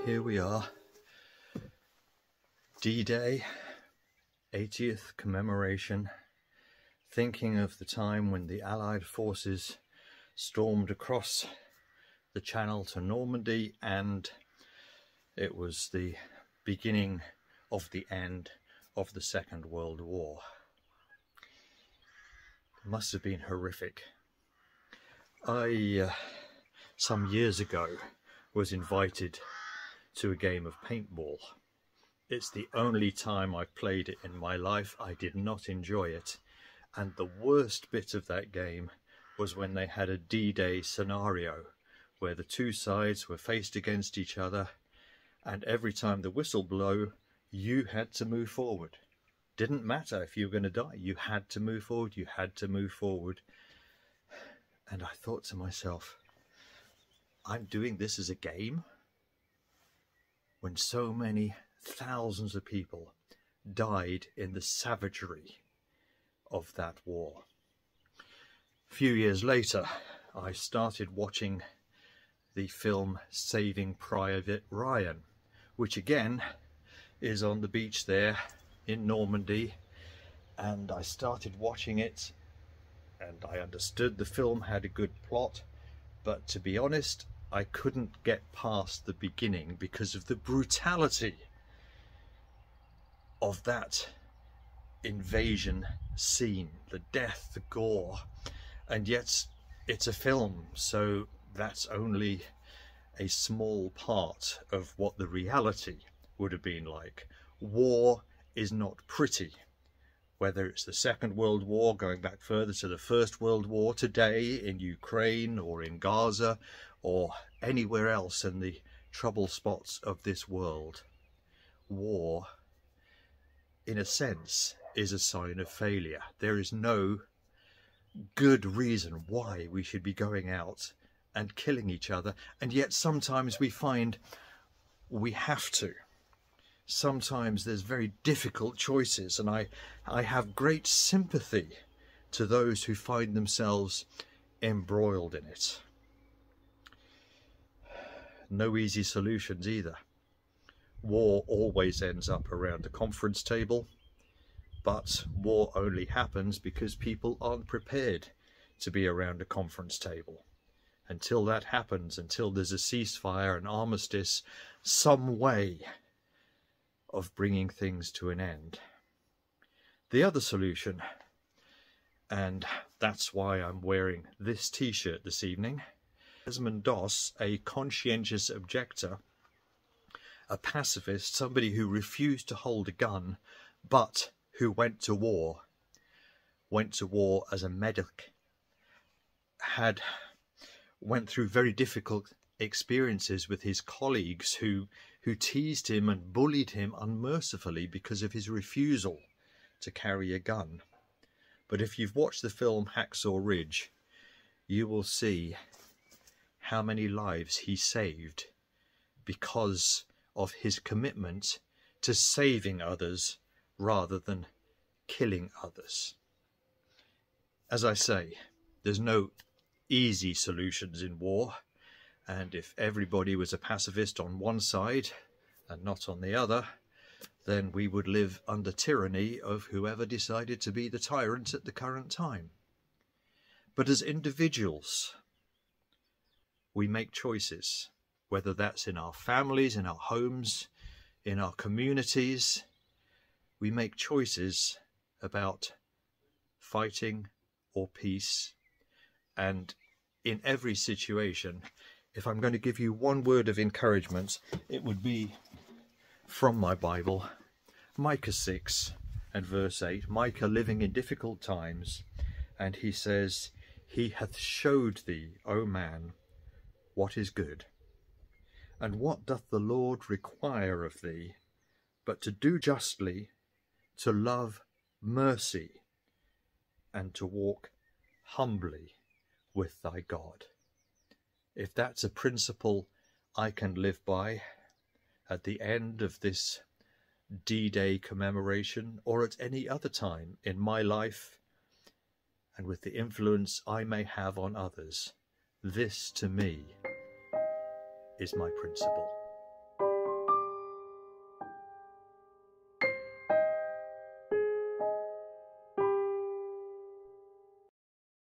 here we are, D-Day, 80th commemoration, thinking of the time when the Allied forces stormed across the Channel to Normandy, and it was the beginning of the end of the Second World War. It must have been horrific. I, some years ago, was invited to a game of paintball. It's the only time I've played it in my life. I did not enjoy it. And the worst bit of that game was when they had a D-Day scenario where the two sides were faced against each other, and every time the whistle blew, you had to move forward. Didn't matter if you were going to die, you had to move forward, you had to move forward. And I thought to myself, I'm doing this as a game? When so many thousands of people died in the savagery of that war. A few years later, I started watching the film Saving Private Ryan, which again is on the beach there in Normandy, and I started watching it and I understood the film had a good plot, but to be honest, I couldn't get past the beginning because of the brutality of that invasion scene, the death, the gore. And yet it's a film, so that's only a small part of what the reality would have been like. War is not pretty. Whether it's the Second World War, going back further to the First World War today in Ukraine or in Gaza or anywhere else in the trouble spots of this world, war, in a sense, is a sign of failure. There is no good reason why we should be going out and killing each other, and yet sometimes we find we have to. Sometimes there's very difficult choices, and I have great sympathy to those who find themselves embroiled in it. No easy solutions either. War always ends up around a conference table, but war only happens because people aren't prepared to be around a conference table. Until that happens, until there's a ceasefire, an armistice, some way of bringing things to an end. The other solution, and that's why I'm wearing this t-shirt this evening, Desmond Doss, a conscientious objector, a pacifist, somebody who refused to hold a gun, but who went to war as a medic, went through very difficult experiences with his colleagues who teased him and bullied him unmercifully because of his refusal to carry a gun. But if you've watched the film Hacksaw Ridge, you will see how many lives he saved because of his commitment to saving others rather than killing others. As I say, there's no easy solutions in war. And if everybody was a pacifist on one side and not on the other, then we would live under tyranny of whoever decided to be the tyrant at the current time. But as individuals, we make choices, whether that's in our families, in our homes, in our communities. We make choices about fighting or peace. And in every situation, if I'm going to give you one word of encouragement, it would be from my Bible, Micah 6 and verse 8. Micah living in difficult times, and he says, "He hath showed thee, O man, what is good. And what doth the Lord require of thee, but to do justly, to love mercy, and to walk humbly with thy God." If that's a principle I can live by at the end of this D-Day commemoration, or at any other time in my life, and with the influence I may have on others, this to me is my principle.